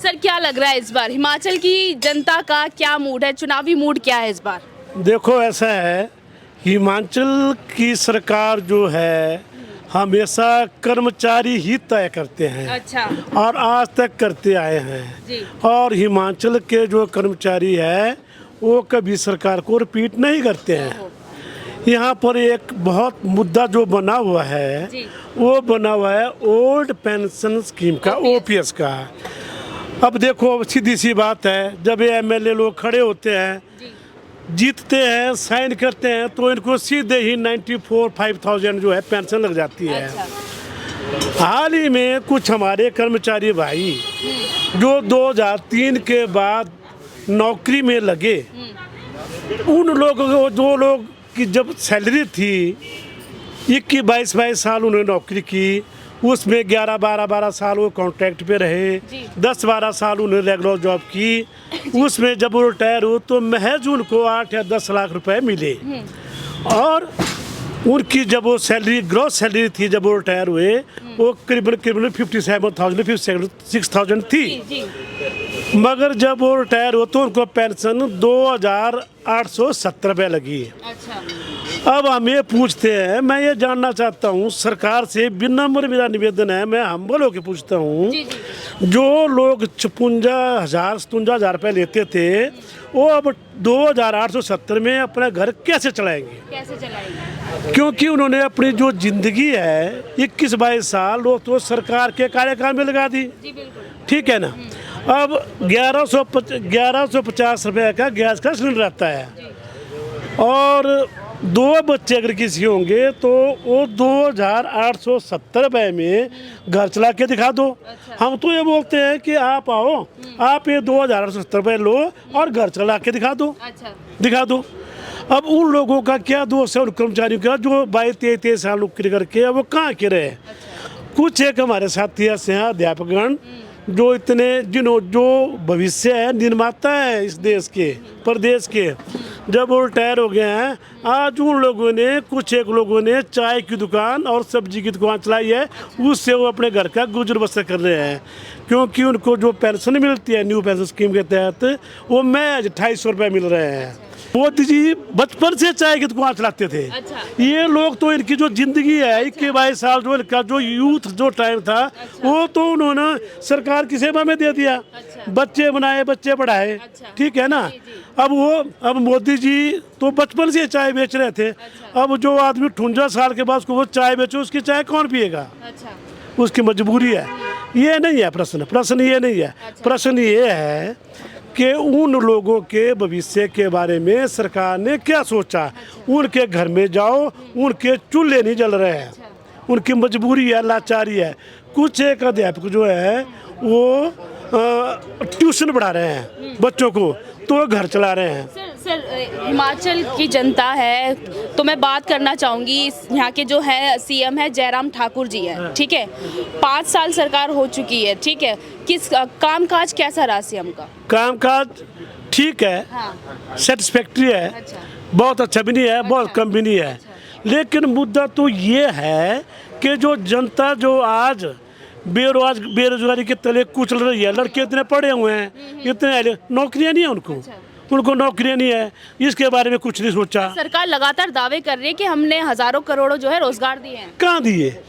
Sir क्या लग रहा है इस बार हिमाचल की जनता का क्या मूड है, चुनावी मूड क्या है इस बार? देखो ऐसा है, हिमाचल की सरकार जो है हमेशा कर्मचारी ही तय करते हैं। अच्छा। और आज तक करते आए हैं जी। और हिमाचल के जो कर्मचारी है वो कभी सरकार को रिपीट नहीं करते हैं। यहाँ पर एक बहुत मुद्दा जो बना हुआ है जी। वो बना हुआ है ओल्ड पेंशन स्कीम का, ओपीएस का। अब देखो सीधी सी बात है, जब ये एमएलए लोग खड़े होते हैं, जीतते हैं, साइन करते हैं, तो इनको सीधे ही 94,500 जो है पेंशन लग जाती है। अच्छा। हाल ही में कुछ हमारे कर्मचारी भाई जो 2003 के बाद नौकरी में लगे, उन लोगों को, जो लोग की जब सैलरी थी 21-22 साल उन्होंने नौकरी की, उसमें 11-12 साल वो कॉन्ट्रैक्ट पे रहे, 10-12 साल उन्होंने रेगुलर जॉब की, उसमें जब वो रिटायर हो तो महज उनको 8 या 10 लाख रुपए मिले। और उनकी जब वो सैलरी, ग्रॉस सैलरी थी जब वो रिटायर हुए, वो करीबन 57,000-56,000 थी। मगर जब वो रिटायर हो तो उनको पेंशन 2,870 रुपये लगी। अच्छा। अब हम ये पूछते हैं, मैं ये जानना चाहता हूँ सरकार से, विनम्र मेरा निवेदन है, मैं हम्बल होकर पूछता हूँ, जो लोग 56,000-57,000 रुपये लेते थे वो अब 2,870 में अपना घर कैसे चलाएंगे? कैसे चलाएंगे? क्योंकि उन्होंने अपनी जो जिंदगी है 21-22 साल वो तो सरकार के कार्यकाल में लगा दी। जी बिल्कुल। ठीक है ना। अब 1150 रुपये का गैस का सिलेंडर आता है और 2 बच्चे अगर किसी होंगे तो वो 2,870 रुपये में घर चला के दिखा दो। अच्छा। हम तो ये बोलते हैं कि आप आओ, आप ये 2,870 रुपये लो और घर चला के दिखा दो। अच्छा। दिखा दो। अब उन लोगों का क्या दोष है, उन कर्मचारियों का जो 22-23 साल नौकरी करके वो कहाँ के रहे। कुछ एक हमारे साथी ऐसे हैं अध्यापकगण जो इतने जो भविष्य है, निर्माता है इस देश के, प्रदेश के, जब वो रिटायर हो गए हैं, आज उन लोगों ने, कुछ एक लोगों ने चाय की दुकान और सब्जी की दुकान चलाई है, उससे वो अपने घर का गुजर बसर कर रहे हैं। क्योंकि उनको जो पेंशन मिलती है न्यू पेंशन स्कीम के तहत, वो महज 250 रुपये मिल रहे हैं। मोदी जी बचपन से चाय की दुकान चलाते थे। अच्छा। ये लोग तो, इनकी जो जिंदगी है 21-22 साल जो इनका जो यूथ जो टाइम था, वो तो उन्होंने सरकार की सेवा में दे दिया। अच्छा। बच्चे बनाए, बच्चे पढ़ाए। अच्छा। ठीक है ना। अब मोदी जी तो बचपन से चाय बेच रहे थे। अच्छा। अब जो आदमी 58 साल के बाद उसको वो चाय बेचो, उसकी चाय कौन पिएगा? अच्छा। उसकी मजबूरी है। ये नहीं है प्रश्न, प्रश्न ये नहीं है। प्रश्न ये है कि उन लोगों के भविष्य के बारे में सरकार ने क्या सोचा। उनके घर में जाओ, उनके चूल्हे नहीं जल रहे हैं, उनकी मजबूरी है, लाचारी है। कुछ एक अध्यापक जो है वो ट्यूशन पढ़ा रहे हैं बच्चों को, तो घर चला रहे हैं। सर हिमाचल की जनता है तो मैं बात करना चाहूँगी, यहाँ के जो है सीएम है जयराम ठाकुर जी है, ठीक है। 5 साल सरकार हो चुकी है, ठीक है। किस कामकाज कैसा रहा सीएम का? कामकाज ठीक है। हाँ। सेटिस्फैक्ट्री है। अच्छा। बहुत अच्छा भी नहीं है, बहुत कम भी नहीं है। लेकिन मुद्दा तो ये है कि जो जनता जो आज बेरोजगारी के तले कुचल रही है, लड़के इतने पढ़े हुए हैं, इतने नौकरियां नहीं है उनको नौकरियां नहीं है, इसके बारे में कुछ नहीं सोचा। सरकार लगातार दावे कर रही है कि हमने हजारों करोड़ों जो है रोजगार दिए हैं। कहाँ दिए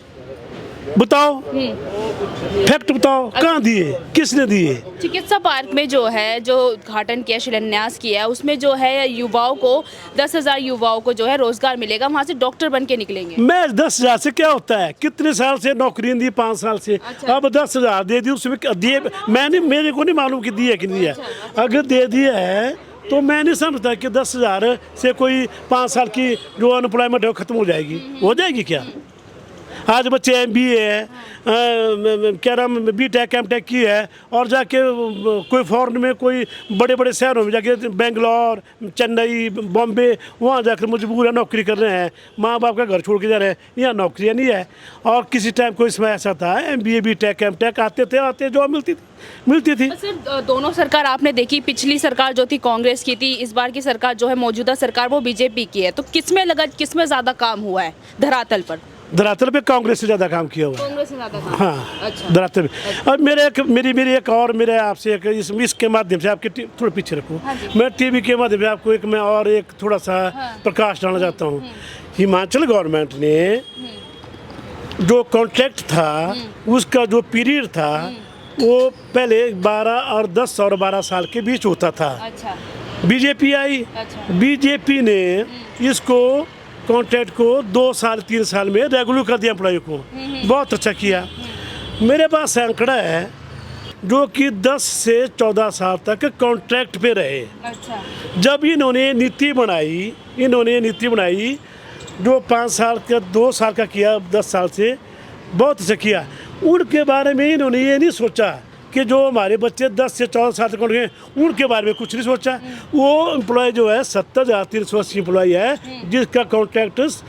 बताओ, फैक्ट बताओ, कहाँ दिए, किसने दिए? चिकित्सा पार्क में जो है, जो उद्घाटन किया, शिलान्यास किया, उसमें जो है युवाओं को 10,000 युवाओं को जो है रोजगार मिलेगा, वहाँ से डॉक्टर बन के निकलेंगे। मैं 10,000 से क्या होता है? कितने साल से नौकरी दी? 5 साल से। अच्छा। अब 10,000 दे दी, उसमें दिए, मैंने, मेरे को नहीं मालूम कि दिए कि नहीं दिया। अगर दे दिया है तो मैं नहीं समझता कि 10,000 से कोई 5 साल की जो अनएम्प्लॉयमेंट है वो खत्म हो जाएगी। हो जाएगी क्या? आज बच्चे MBA है, क्या नाम, BTech M.Tech की है, और जाके कोई फॉरेन में, कोई बड़े बड़े शहरों में जाके, बेंगलोर, चेन्नई, बॉम्बे, वहाँ जाकर मजबूर है नौकरी कर रहे हैं, माँ बाप का घर छोड़ के जा रहे हैं। यहाँ नौकरियाँ नहीं है। और किसी टाइम कोई इसमें ऐसा था MBA BTech M.Tech आते जॉब मिलती थी। सर दोनों सरकार आपने देखी, पिछली सरकार जो थी कांग्रेस की थी, इस बार की सरकार जो है मौजूदा सरकार वो BJP की है, तो किसमें ज़्यादा काम हुआ है धरातल पर? धरातल पे कांग्रेस से ज़्यादा काम किया हुआ है। कांग्रेस से ज्यादा था। हाँ, अच्छा। धरातल पे। अब मेरी एक और मेरे आपसे एक इसके माध्यम से आपके थोड़े पीछे रखो, हाँ जी। मैं टीवी के माध्यम से आपको मैं और एक थोड़ा सा प्रकाश डालना चाहता हूँ। हिमाचल गवर्नमेंट ने जो कॉन्ट्रैक्ट था उसका जो पीरियड था वो पहले 12 और 10 और 12 साल के बीच होता था। अच्छा। बीजेपी आई, अच्छा। बीजेपी ने इसको कॉन्ट्रैक्ट को 2 साल 3 साल में रेगुलर कर दिया एम्प्लॉय को। बहुत अच्छा किया। मेरे पास आंकड़ा है जो कि 10 से 14 साल तक कॉन्ट्रैक्ट पे रहे। अच्छा। जब इन्होंने नीति बनाई जो 5 साल का 2 साल का किया 10 साल से, बहुत अच्छा किया। उनके बारे में इन्होंने ये नहीं सोचा कि जो हमारे बच्चे 10 से 14 साल तक गए उनके बारे में कुछ नहीं सोचा। वो एम्प्लॉय जो है 70,380 एम्प्लॉय है जिसका कॉन्ट्रैक्ट 10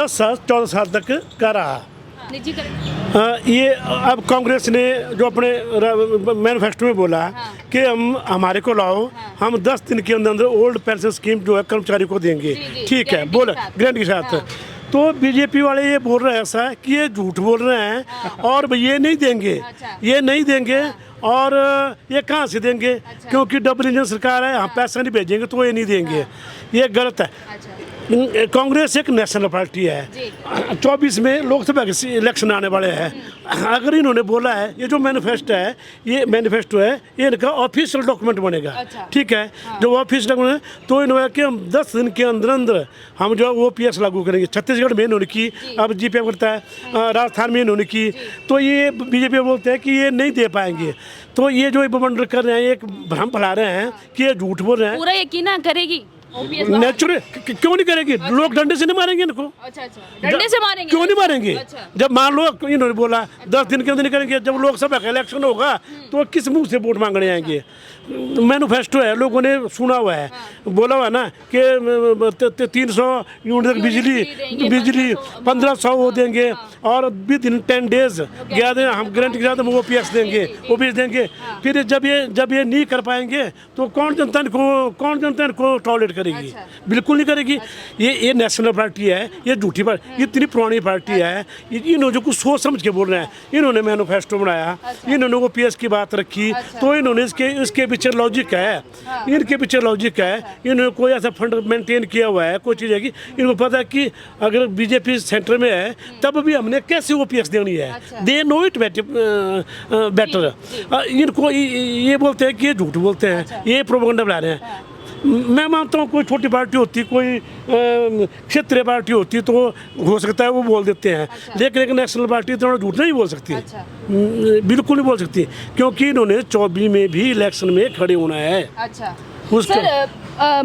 साल 14 साल तक का रहा। निजीकरण। ये अब कांग्रेस ने जो अपने मैनिफेस्टो में बोला कि हमारे को लाओ, हम 10 दिन के अंदर ओल्ड पेंशन स्कीम जो है कर्मचारी को देंगे। ठीक है, बोला गारंटी के साथ। तो बीजेपी वाले ये बोल रहे हैं ऐसा कि ये झूठ बोल रहे हैं और ये नहीं देंगे। ये नहीं देंगे और ये कहाँ से देंगे? क्योंकि डबल इंजन सरकार है, हम पैसा नहीं भेजेंगे तो ये नहीं देंगे। ये गलत है। कांग्रेस एक नेशनल पार्टी है। 24 में लोकसभा के इलेक्शन आने वाले हैं। अगर इन्होंने बोला है ये जो मैनिफेस्टो है ये इनका ऑफिशियल डॉक्यूमेंट बनेगा। ठीक है, जो ऑफिशियल डॉक्यूमेंट जो इन्होंने कि हम 10 दिन के अंदर हम जो OPS लागू करेंगे। छत्तीसगढ़ में इन्होंने की, अब GPF करता है, राजस्थान में इन्होंने की। तो ये बीजेपी बोलते हैं कि ये नहीं दे पाएंगे। तो ये जो बवंडर कर रहे हैं, एक भ्रम फैला रहे हैं कि ये झूठ बोल रहे हैं। पूरा यकीन ना करेगी नेचुरल क्यों नहीं करेगी? लोग डंडे से नहीं मारेंगे इनको। अच्छा। डंडे से मारेंगे? क्यों नहीं मारेंगे? अच्छा। जब मान लो इन्होंने बोला 10 दिन के अंदर नहीं करेंगे, जब लोकसभा का इलेक्शन होगा तो किस मुंह से वोट मांगने आएंगे? मैनिफेस्टो है, लोगों ने सुना हुआ है, बोला हुआ है ना कि 300 यूनिट तक बिजली 1500 वो देंगे और विद इन 10 डेज 11 दिन हम गारंटी के साथ OPS देंगे। फिर जब ये नहीं कर पाएंगे तो कौन जनता इनको टॉलरेट करेगी? बिल्कुल नहीं करेगी। ये नेशनल पार्टी है, ये झूठी पार्टी, इतनी पुरानी पार्टी है। इन्होंने जो कुछ सोच समझ के बोल रहे हैं, इन्होंने मैनिफेस्टो बनाया, इन्होंने OPS की बात रखी, तो इन्होंने इसके पीछे लॉजिक है। इनके पीछे लॉजिक है, इन्होंने कोई ऐसा फंड मेंटेन किया हुआ है, कोई चीज़ है कि इनको पता है कि अगर बीजेपी सेंटर में है तब भी हमने कैसे OPS देनी है। They know it better. इनको ये बोलते हैं कि ये झूठ बोलते हैं, ये प्रोपेगेंडा बना रहे हैं। मैं मानता हूँ कोई छोटी पार्टी होती, कोई क्षेत्रीय पार्टी होती तो हो सकता है वो बोल देते हैं। लेकिन एक नेशनल पार्टी तो झूठ नहीं बोल सकती। बिल्कुल नहीं बोल सकती, क्योंकि इन्होंने 24 में भी इलेक्शन में खड़े होना है। अच्छा सर,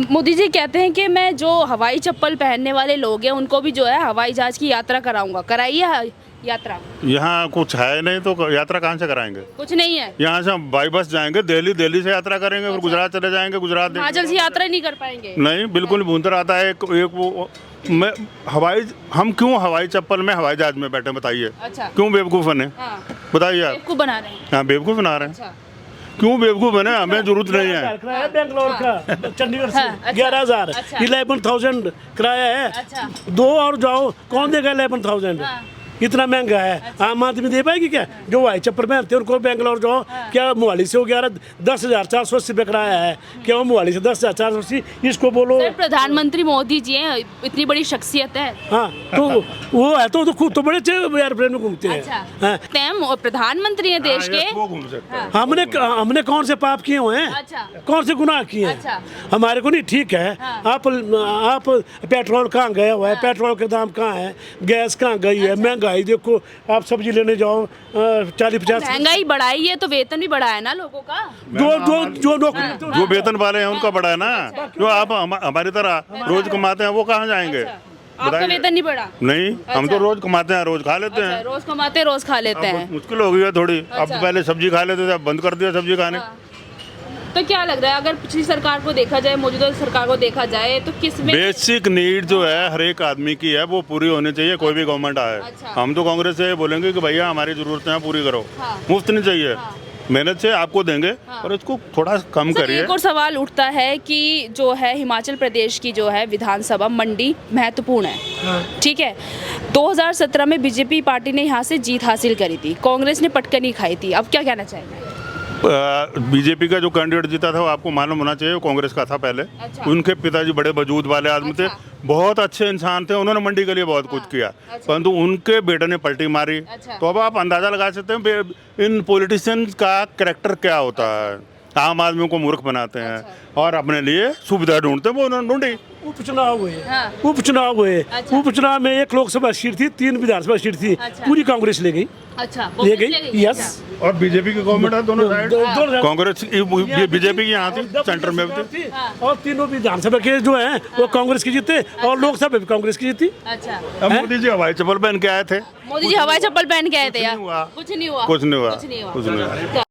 मोदी जी कहते हैं कि मैं जो हवाई चप्पल पहनने वाले लोग हैं उनको भी जो है हवाई जहाज की यात्रा कराऊंगा। कराइए यात्रा। यहाँ कुछ है नहीं तो यात्रा कहाँ से कराएंगे? कुछ नहीं है। यहाँ से हम बाई बस जाएंगे दिल्ली से यात्रा करेंगे, फिर गुजरात चले जाएंगे, गुजरात हिमाचल से यात्रा नहीं कर पाएंगे। नहीं, बिल्कुल भूंतर आता है। हम क्यों हवाई चप्पल में हवाई जहाज में बैठे बताइए? अच्छा। क्यों बेवकूफ़ बने? बताइए आप। बेवकूफ बना रहे हैं। हाँ, बेवकूफ़ बना रहे हैं। क्यों बेवकूफ़ बने? हमें जरूरत नहीं है। बेंगलोर का चंडीगढ़ से 11,000 11,000 किराया है। 2 और जाओ, कौन देगा 11,000? इतना महंगा है। आम आदमी दे पाएगी क्या? जो हवाई चप्पल पहनते हैं उनको बेंगलोर जाओ, क्या मोहाली से हो गया 10,480 रुपये किराया है, क्या वो मोहाली से 10,480? इसको बोलो। प्रधानमंत्री मोदी जी हैं, इतनी बड़ी शख्सियत है। हाँ, तो वो है तो खुद तो बड़े एयरप्लेन में घूमते हैं। अच्छा। प्रधानमति हैं देश के। वो घूम सकते हैं। हमने कौन से पाप किए हुए हैं? अच्छा। कौन से गुनाह किए हैं? अच्छा। हमारे को नहीं। ठीक है, आप पेट्रोल कहाँ गया हुआ है? पेट्रोल के दाम कहाँ है? गैस कहाँ गई है? महंगाई देखो, आप सब्जी लेने जाओ 40-50। महंगाई बढ़ाई है तो वेतन भी बढ़ाया ना लोगों का। जो वेतन वाले हैं उनका बढ़ा है ना। जो आप हमारी तरह रोज कमाते हैं वो कहाँ जाएंगे? आपका वेतन नहीं बढ़ा? नहीं, हम तो रोज कमाते हैं, रोज खा लेते हैं। रोज कमाते रोज खा लेते हैं। मुश्किल हो गई है थोड़ी। अब पहले सब्जी खा लेते थे, अब बंद कर दिया सब्जी खाने। तो क्या लग रहा है अगर पिछली सरकार को देखा जाए, मौजूदा सरकार को देखा जाए तो किसमें बेसिक नीड जो है हर एक आदमी की है वो पूरी होनी चाहिए, कोई भी गवर्नमेंट आए। अच्छा। हम तो कांग्रेस से बोलेंगे कि भैया हमारी जरूरतें हैं पूरी करो। मुफ्त नहीं चाहिए। मेहनत से आपको देंगे और इसको थोड़ा कम सर, करिए। एक और सवाल उठता है कि जो है हिमाचल प्रदेश की जो है विधानसभा मंडी महत्वपूर्ण है, ठीक है। 2017 में बीजेपी पार्टी ने यहाँ से जीत हासिल करी थी, कांग्रेस ने पटकनी खाई थी, अब क्या कहना चाहेंगे? बीजेपी का जो कैंडिडेट जीता था वो आपको मालूम होना चाहिए, वो कांग्रेस का था पहले। अच्छा। उनके पिताजी बड़े वजूद वाले आदमी थे, बहुत अच्छे इंसान थे, उन्होंने मंडी के लिए बहुत कुछ किया, परंतु उनके बेटे ने पलटी मारी। तो अब आप अंदाजा लगा सकते हैं इन पॉलिटिशियंस का कैरेक्टर क्या होता है। आम आदमियों को मूर्ख बनाते हैं और अपने लिए सुविधा ढूंढते हैं, वो उन्होंने ढूंढी। उपचुनाव हुए, हाँ। उपचुनाव हुए, अच्छा। उपचुनाव में 1 लोकसभा सीट थी, 3 विधानसभा सीट थी, अच्छा। पूरी कांग्रेस ले गई, अच्छा, ले गई, यस। और बीजेपी की गवर्नमेंट है दोनों साइड, दोनों कांग्रेस बीजेपी की यहाँ थी, सेंटर में भी थी। और तीनों विधानसभा के जो हैं वो कांग्रेस की जीते और लोकसभा भी कांग्रेस की जीती। अच्छा, अब मोदी जी हवाई चप्पल पहन के आए थे, मोदी जी हवाई चप्पल पहन के आए थे यार, हुआ। कुछ नहीं हुआ, कुछ नहीं हुआ, कुछ नहीं हुआ। कुछ नहीं हुआ।